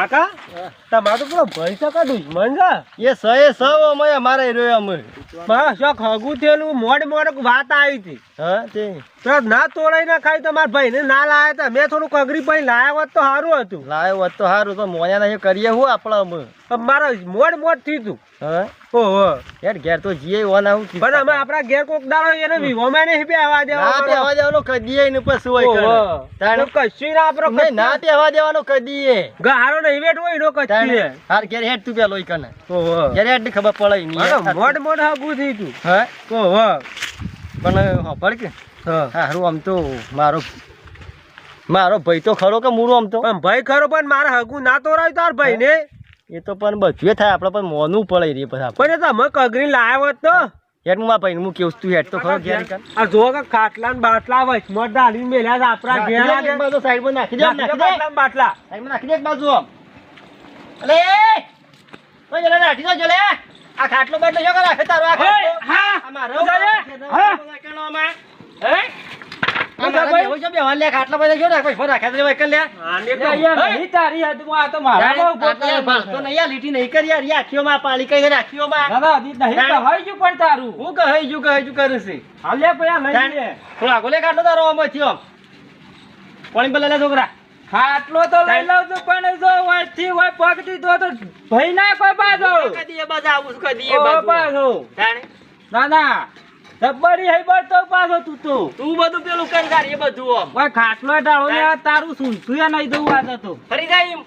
કાકા તમારો પેલો ભાઈ સકા દુશ્મન છે એ સો અમે મારે રહ્યો અમે બસ શોખ હગું થયેલું મોડ વાત આવી હતી હા તે તો ના તોડાઈ ના ખાઈ તો મારા ભાઈને ના લાયા હતા મેં થોડું કગરી ભાઈ લાયા હોત તો સારું હતું લાવ્યો હોત તો સારું તો મોયા નહીં કરીએ હું આપણે અમે મારા મોડ થયું તું હા ઓહો યાર ઘેર તો જીએ ઓન આવું પણ અમે આપણા ઘેર કોક દાડો એને વિવોમાં નહીં બેહવા દેવા ના બેહવા દેવાનો કદીએ ને પછી હોય તાણે કશું ના આપણો ના બેહવા દેવાનો કદીએ ગારો નહીં બેઠો હોય નો કચ્છી હાર ઘેર હેડ તું પેલો ઈ કને ઓહો ઘેર હેડ ની ખબર પડે ની મોડ હગું થયું તું હા ઓહો પણ હોપડ કે હા હારું આમ તો મારો ભાઈ તો ખરો કે મૂળો આમ તો પણ ભાઈ ખરો પણ મારે હગું ના તોરાય તાર ભાઈ ને એ તો પણ બધું થાય આપણે પણ મોનું પડે રે પછી પણ તમે કગરી લાવ્યો હોત તો હેડ હું મારા ભાઈને હું કેવું તું હેડ તો ખરો ઘેર આ જો કે ખાટલા ને બાટલા વચમાં ડાલી મેલ્યા છે આપણા ઘેર એક બાજુ સાઈડમાં નાખી દે બાટલા બાટલા સાઈડમાં નાખી દે એક બાજુ અલે ઓય જલે નાખી દો જલે આ ખાટલો બાટલો શું રાખે તારો આ ખાટલો હા આ મારો હા નાખણોમાં હે આ ભાઈ હોય છે બે વાલે ખાટલો બાટલો શું રાખે ફોન રાખે દે વૈકલ લે આને તો નહીં તારી હદમાં આ તો મારા બહુ તો નહીં આ લીટી નહીં કરી યાર આખીઓમાં પાળી કઈ રાખીઓમાં દાદા દી નહીં તો હોય ju પણ તારું હું કહી જુ કરું છે હાલે પયા લઈ લે થોડા ગોલે ખાટલો તારો આમાં થયો પાણી બલે લે છોકરા ખાટલો તો લઈ લઉં છું પણ જો વાથી હોય પગ દીધો તો ભઈ ના કોઈ બાજો કદી એ બાજુ આવું છું કદી એ બાજુ તાણે ના ના જબ્બરી હઈ બળ તો પાછો તું બધું પેલું કરી તાર એ બધું આમ કોઈ ખાટલો ડાળો ને તારું સુનસુય નહીં દઉં આ તો ફરી જાય એમ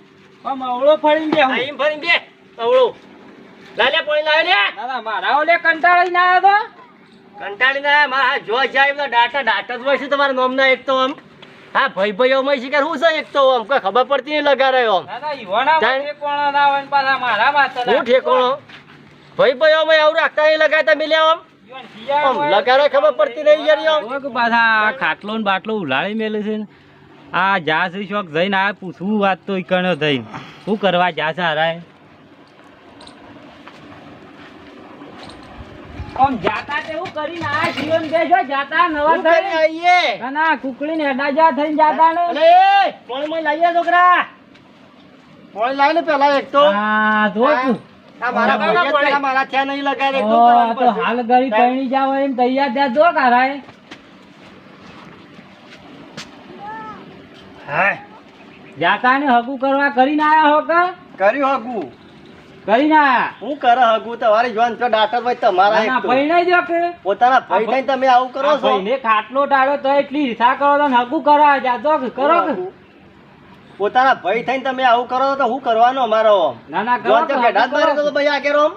આમ અવળો ફરીને બે હું એમ ફરી બે અવળો લાલે પાણી લાવે ને દાદા મારા ઓલે કંટાળી ના આવ્યો તો કંટાળી ના મારા જો જાય બધા ડાટા જ હોય છે તમારા નામના એક તો આમ હા ભાઈઓ માં શિકાર હું છે એક તો આમ કોઈ ખબર પડતી નહીં લગા રહ્યો આમ દાદા ઈવાના ઠેકોણો ના હોય ને પાછા મારા માથે હું ઠેકોણો ભાઈઓ માં આવું રાખતા નહીં લગાતા મિલ્યા આમ લગાડો ખબર પડતી નહીં યાર પાછા ખાટલો ને બાટલો ઉલાળી મેલે છે ને આ જા છે શોખ જઈને આ પૂછવું વાત તો ઈકણો થઈને શું કરવા જા છે હારાય આમ જાતા તેવું કરીને આ જીવન દેજો જાતા નવા કરી આઈએ ના કુકડી ને હેડા જા થઈને જાતા ને અલે પાણી માં લાવીએ છોકરા પાણી લાવી ને પેલા એક તો હા જો તું આ મારા ભાઈ મારા થયા નહીં લગાડે તો હાલ ગરી પૈણી જાવ એમ તૈયાર ત્યાં જો કારાય હા જાતા ને હગુ કરવા કરીને આયા હો કે કર્યું હગુ કરીને આયા હું કરે હગુ તમારી જોન તો ડાટર ભાઈ તમારા એક તો પૈણાઈ જો કે પોતાના ભાઈ થઈને તમે આવું કરો છો ભાઈને ખાટલો ટાળો તો એટલી ઈચ્છા કરો તો હગુ કરા જાતો કરો કે પોતાના ભાઈ થઈને તમે આવું કરો તો હું કરવાનો અમારો ના ના જોન તો બેઠા જ મારે તો ભાઈ આગે રોમ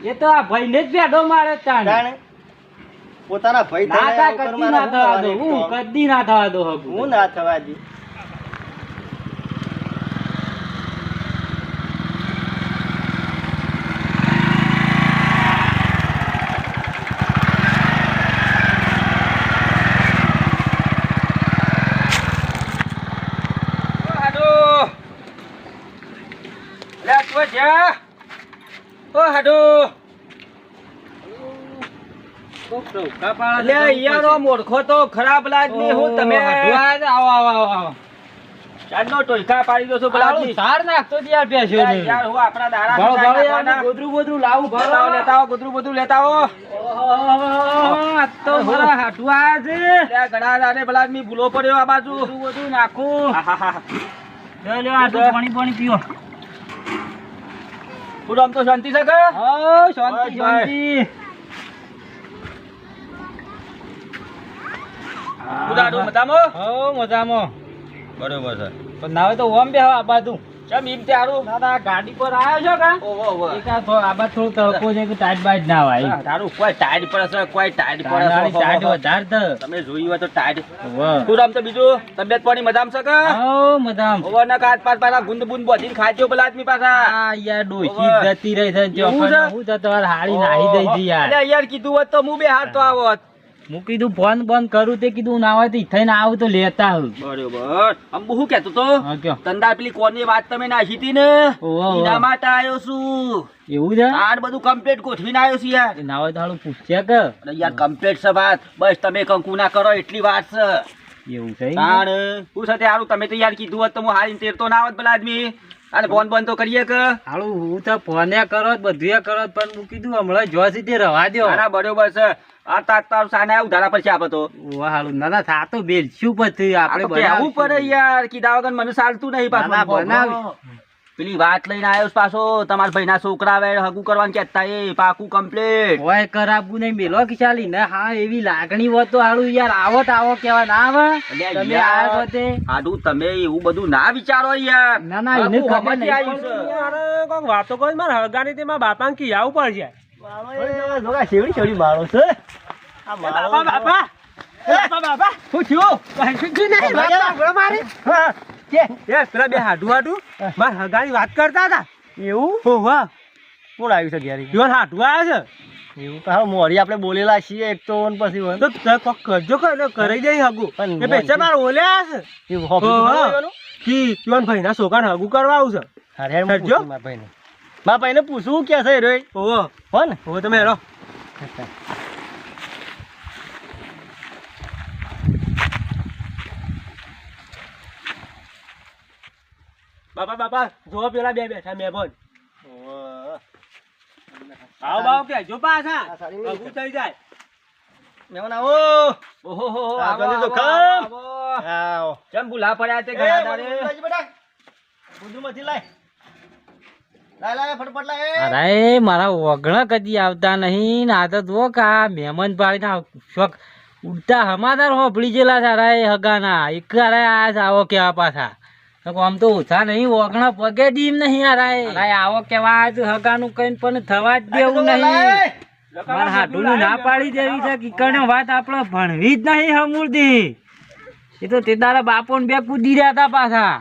એ તો આ ભાઈને જ બેઠો મારે તાણે પોતાના ભાઈ થઈને ના કદી ના થવા દો હું કદી ના થવા દો હગુ હું ના થવા દી ઓ હાડો લે યારો મોરખો તો ખરાબ લાગની હું તમે આવો ચાલો ટોયકા પાડી દો છો બલાજી સાર નાખતો યાર બેસ્યો ને યાર હું આપડા દાડા નાખવાના ગોદરું લાવું ભરો લેતા આવો ગોદરું લેતા આવો આ તો મારા હાટવા છે લે ઘણા દાડે બલાજી ભૂલો પડ્યો આ બાજુ ગોદરું નાખું લે આ તો પાણી પીઓ પૂરમ તો શાંતિ છે કે હા શાંતિ ઉડાડો મજામાં હા મજામાં બરોબર છે પણ નાવે તો ઓમ બે આ બાજુ ચમ એમ તારું દાદા ગાડી પર આવ્યો છો કા ઓહો એકા તો આ બાજુ થોડું તળકો છે કે ટાઈટ બાઈટ ના હોય તારું કોઈ ટાઈટ પર છે કોઈ ટાઈટ પર છે ટાઈટ વધાર દ તમે જોઈ હોય તો ટાઈટ પૂરમ તો બીજું તબિયત પાણી મજામાં છે કે હા મજામાં ઓવર ના કાટ પાસ પાછા ગુંદ બુંદ બોધીને ખાજો પેલા આદમી પાછા આ યાર ડોસી જતી રહી છે જો હું તો તમાર હાડી નાહી દઈ દી યાર અરે યાર કીધું હોત તો હું બે હાર તો આવત હું કીધું ફોન બંધ કરું તે કીધું ના હોય તો થઈને આવું તો લેતા હું બરોબર અંબુ શું કેતો તો તંદા પેલી કોની વાત તમે નાખી હતી ને એના માટે આવ્યો છું એવું છે આ બધું કમ્પ્લીટ ગોઠવીને આવ્યો છું યાર ના હોય તો હાલું પૂછ્યા કે યાર કમ્પ્લીટ છે વાત બસ તમે કંકુ ના કરો એટલી વાત છે એવું છે તાણ હું સાથે હારું તમે તો યાર કીધું હોત તો હું હારીને તેરતો ના આવત પેલા આદમી અને ફોન તો કરીએ કે હાલું હું તો ફોને કરો બધું કરો પણ હું કીધું હમણાં જો સીધે રવા દો. ના બરોબર છે. આ તાર સાને આવું ધારા પર છે આપે તો હાલું ના થાતો બેલ શું પછી આપણે બનાવવું પડે યાર. કીધા વગર મને ચાલતું નહીં પાછું. બનાવી પેલી વાત લઈને આવ્યો પાછો તમારા ભાઈના છોકરા આવે હગું કરવાનું કહેતા એ પાકું કમ્પ્લીટ હોય કરાબું નહીં મેલો કે ચાલી ને હા એવી લાગણી હોત તો હાલું યાર આવો કેવા ના આવે તમે આયા છો તે આડું તમે એવું બધું ના વિચારો યાર. ના એને ખબર નહીં આવ્યું છે યાર કોક વાતો કોઈ માર હગાની તે માર બાપાને કી આવું પડશે જોગા શેવડી શેવડી મારો છે આ મારો બાપા શું થયું? કઈ નહીં ભાગ્યા મારી હા કે એ પેલા બે હાડુ માર હગાની વાત કરતા હતા એવું હો વાહ કોણ આવ્યું છે ઘેરી યોર હાડુ આવ્યા છે એવું તો હા મોરી આપણે બોલેલા છીએ એક તો વન પછી વન તો તે કોક કરજો કે કરી દઈ હગુ પણ એ બેચા માર ઓલે આવ્યા છે એવું હોબી કી યોન ભાઈના છોકરાને હગુ કરવા આવું છે અરે યાર કરજો. મારા ભાઈને પૂછવું કે છે રોય ઓહો હો ને ઓહો તમે હેરો બાપા જો પેલા બે બેઠા મેં બોલ આવો કે જો પાછા હગુ થઈ જાય મહેમાન આવો ઓહો આ આવો, જલ્દી તો આવો, ખાઓ. આવો. આવો ચમ ભૂલા પડ્યા તે ઘણા દાડે. બેટા બુદ્ધુમાંથી લાય લાય ફટફટ લાય અરે મારા વગણા કદી આવતા નહીં ને આ તો જો કા મહેમાન પાડીને શોખ ઉડતા હમાદાર હોપડી જેલા સારા એ હગાના એક આવો કેવા પાછા આમ તો ઓછા નહીં વગણા પગે ડીમ નહીં અરે આવો કેવા આજ હગાનું કઈ પણ થવા જ દેવું નહીં મારા હાડું ના પાડી દેવી છે કીકણ્યો વાત આપણે ભણવી જ નહીં હમુરદી એ તો તે તારા બાપો ને બે કૂદી રહ્યા હતા પાછા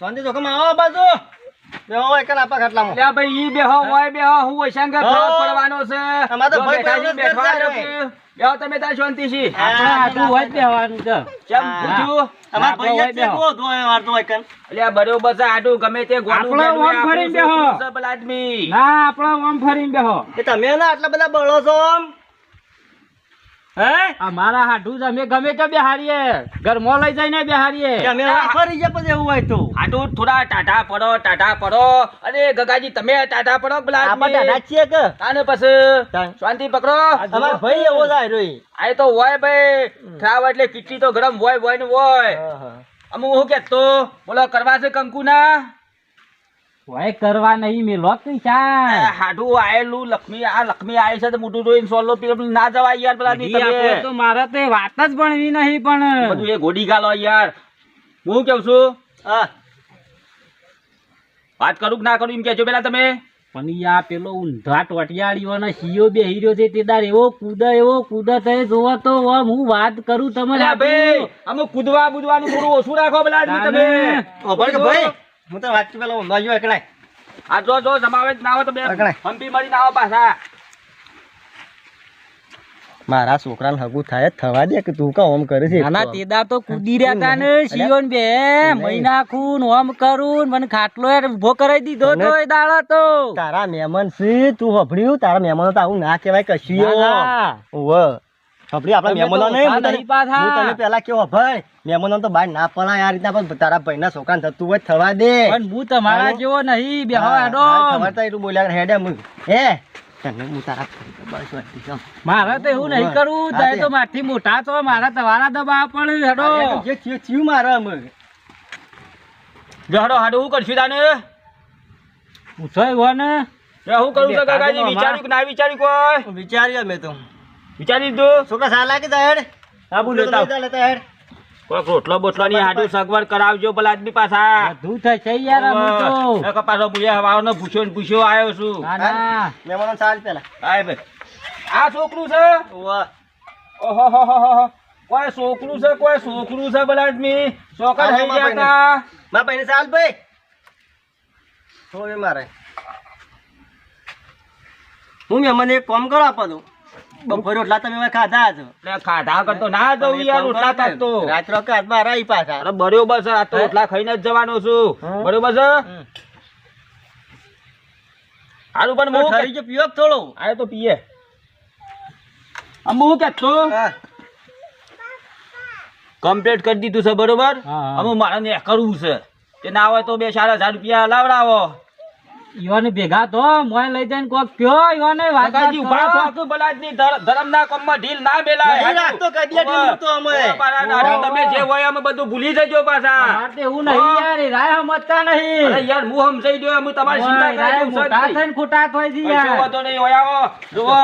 શાંતિ જોખમ આવો બાજુ બેહો એક આપા ખાટલામાં લ્યા ભાઈ ઈ બેહો હોય બેહો હું વૈશાંગર ફરક પડવાનો છે. અમારે તો જો ભાઈ બેઠા છીએ, પહેલો જ બેઠવા કરતા દો કે. બેહો તમે તાર શાંતિ થી. આપણે આટલું હોય જ બેહવાનું છે ચમ પૂછ્યું? અમાર ભાઈ જ બેહો. છે દો વાર તો એકન લ્યા બરોબર છે આડું ગમે તે ગોળું આપણો બેઠું ઓમ ફરીને બેહો. આપણું છે પેલા આદમી. ના આપડે આમ ફરીને બેહો એ તમે ના આટલા બધા બળો છો આમ હે અમારા હાડું અમે ગમે તે બેહારીએ ઘરમાં લઈ જઈને બેહારીએ કે અમે હવે ફરી જાય પછી એવું હોય તો આડું થોડા ટાટા પડો અરે ગગાજી તમે ટાટા પડો પેલા આપા આદમી. દાદા છીએ કે આને પછી તાન. શાંતિ પકડો. અમાર ભાઈ એવો જાય રોઈ આ તો હોય ભાઈ ખાવ એટલે કીટલી તો ગરમ હોય ને હોય. અમુક હું કેતો બોલો કરવા છે કંકુ ના હોય કરવા નહીં મેલો કઈ ચાલ હાડું આયેલું લક્ષ્મી આયે છે તો મોટું જોઈને સોલો પેલું ના જવાય યાર પેલા ની આપણે તો તમે મારે તો એ વાત જ ભણવી નહીં પણ બધું એ ગોડી ગાલો યાર. હું કેવું છું હા વાત કરું કે ના કરું એમ કેજો પેલા તમે. પણ યા પેલો ઊંધા ટોટિયાળીઓનો શિયો બેહી રહ્યો છે તે દાર એવો કૂદે તે જોવો તો આમ હું વાત કરું તમને અલ્યા ભાઈ અમુક કૂદવા બુદવાનું થોડું ઓછું રાખો પેલા આદમી તમે. ઓભળ કે ભાઈ હું તો વાત પેલા ઊંધા એકલાય આ જો સમાવેશ ના હોય તો બે પકડાય. હંપી મળી ના આવો પાછા. મારા છોકરાને હગું થાય જ થવા દે કે તું કા ઓમ કરે છે નાના તેદાર તો કૂદી રહ્યા તા ને શિયોન બે મહિના ખૂન ઓમ કરું મને ખાટલો યાર ઉભો કરાવી દીધો તો એ દાડા તો તારા મહેમાન છે તું હભળ્યું તારા મહેમાનો તો આવું ના કહેવાય કશું ના. ઓવે હભળી આપણા તમે તો મહેમાનો નહીં ઓછા નહીં પાછા. હું તને પેલા કેવો ભાઈ મહેમાનો તો બહાર ના પડાય આ રીતના પણ તારા ભાઈના છોકરાને થતું હોય તો થવા દે પણ હું તમારા જેવો નહીં બેહો હેડો ખબર તો એટલું બોલ્યા કરે, હેડે મું હે તને હું તારા બસ વાંચી જાઉં. મારે તો એવું નહીં કરવું હા, તમે તે. તો મારથી મોટા છો મારા તમારા દબાવ પણ હેડો જે થયું મારે અમે જો હાડો હાડું હું કરશું તાને પૂછો એવો ને જો હું કરું છું કાકાજી બેટા, વિચાર્યું કે ના વિચાર્યું કોઈ વિચાર્યો મેં તો વિચારી દીધું છોકરા સારા લાગે તા હેડ આબુ લેતા આવ. લેતા હેડ કોઈક રોટલો બોટલો ની હાડું સગવડ કરાવજો પેલા આદમી પાછા. બધું થાય છે યાર અમે તો એક પાછો બુયા હવાનો પૂછ્યો આવ્યો છું. ના ના મહેમાનો સાલ પેલા આય ભાઈ આ છોકરું છે વાહ ઓહોહોહોહો. કોઈ છોકરું છે પેલા આદમી છોકરા થઈ ગયા તા. મારા ભાઈને સાલ ભાઈ થોડે મારે હું મહેમાન એક કામ કરો આપા દઉં બપોરે રોટલા તમે હવે ખાધા છો એટલે ખાધા કરતો ના જવું યાર રોટલા કાઢતો. રાત્રો કાઢમાં રહી પાછા અરે બરોબર છે આ તો રોટલા ખાઈને જ જવાનો છું. હમ. બરોબર છે હારું પણ હું ઠરી જો પીવો કે થોડો આયો તો પીએ હું કેતો હા કમ્પ્લીટ કરી દીધું છે બરોબર હા, હા. હવે મારે ને કરવું છે તે ના હોય તો 4,000 રૂપિયા લાવડાવો. ઈવાને ભેગા તો મોય લઈ જઈને કોક કયો ઈવાને વાત કાકાજી ઉભા થાકું બલાદની ધરમના કામમાં ઢીલ ના મેલાય. નહીં રાખતો કદીએ ઢીલ તો અમે. પારા નાઠા તમે જે હોય અમે બધું ભૂલી જજો પાછા. મારે એવું નહીં યાર એ રાય સમજતા નહીં. અરે યાર હું સમજાઈ દઉં હું તમારી ચિંતા રાય કરું છું. મોટા થઈને ખોટા થાય છે કશો યાર. વાંધો નહીં હોય આવો જુઓ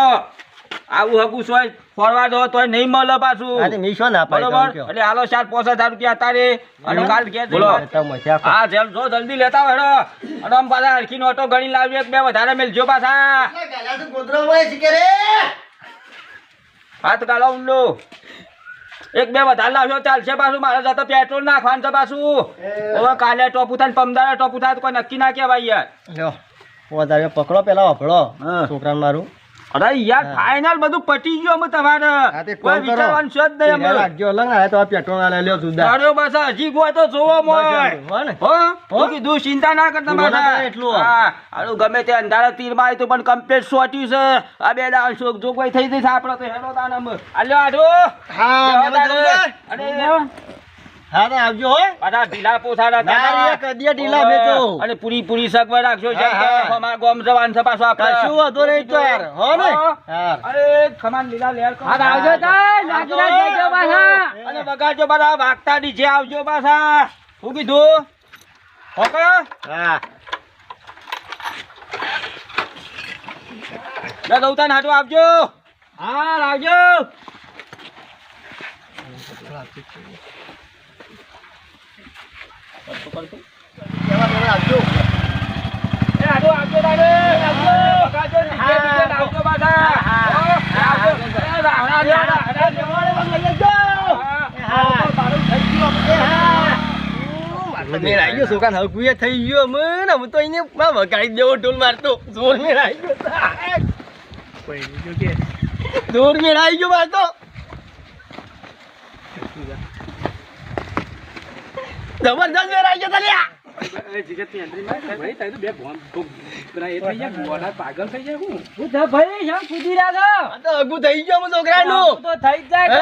આવું હગું સોય ફરવા દો તોય નહીં મળે પાછું. આ તે મીશો ના પાડી બરોબર તો કયો. એટલે હાલો 4-5,000 રૂપિયા તારે અને કાલ ઘેર બોલો જઈને તો મજા આપો. હા જો જલ્દી લેતા હોય હેડો. અને આમ પાછા હરખીનો ઓટો ગણી લાવજો 1-2 વધારે મેલજો પાછા. હાથ ગાળો ઊંડો 1-2 વધારે લાવજો ચાલશે પાછું મારે જતો પેટ્રોલ નાખવાનું છે પાછું. હવે કાલે ટોપુ થાય ને પમદારે ટોપુ થાય તો કોઈ નક્કી ના કહેવાય યાર. લ્યો વધારે પકડો પેલા વાપરો હા. છોકરાને મારું. અરે યાર ફાઇનલ બધું પટી ગયું અમે તમારે હા, તે કોઈ કોલ કરો. વિચારવાનું છે જ નહીં હીરા અમે. રાખજો અલગ ના તો આ પેટ્રોલ ના લઈ લ્યો સુધા. અરે બસ હજી કોઈ તો જોવો મોય. હો ને? હો હું કીધું ચિંતા ના કરતા પૂરો ના માથા. કરે એટલું. હા હારું ગમે તે અંધારા તીર મારી તો પણ કમ્પ્લીટ સોટ્યું છે. આ બે દાળ શોક જો કોઈ થઈ જશે આપણો તો હેડો તાન અમે. આલ્યો આઢો. હા હેડો તાન. અને અને હા તો આવજો હો. પાછા ઢીલા પોથાના ના તાના. રે કદીએ ઢીલા ભેજો. અને પૂરી સગવડ રાખજો જેમ કે હા. અમારા ગામ જવાનું છે પાછું આપણે. કશું વાંધો નહીં તો યાર હો ને. હા. હા. અરે ખમાન લીલા લેર કરો. હા, આવજો તાય, લાગી જજો પાછા. અને બગાડજો બધા વાગતા ડીજે આવજો પાછા. શું કીધું ઓકે હા. દઉતા નાટો આવજો. હા લાવજો. એ આટો આવજો તારે. આવજો. બગાડજો ડીજે બીજે આવજો પાછા. આવજો. એ રાવણા રાવણા મેળાઈ ગયો છોકરાને હકુએ થઈ ગયો મને હું તો એને વગાડી દેવો ઢોલ મારતો જોર મેળાઈ ગયો જોર મેળાઈ ગયો મારતો જબરદસ્ત મેળાઈ ગયો તલ્યા હું તો ભાઈ શા કૂદી રહ્યા છો? આ તો હગું થઈ ગયો હું છોકરાનું આવું તો થઈ જ જાય હે?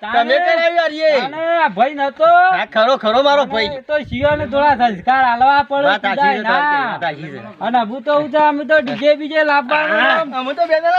છે. તમે કરાવી યાર એ અને આ ભાઈ નતો હા ખરો ખરો મારો ભાઈ તો શિયોને થોડા સંસ્કાર આલવા પડે વાત સાચી છે ના. તારી, વાત સાચી છે. અને હું તો ઊંચા અમે તો ડીજે બીજે લાવવાનું અમે તો બે જણા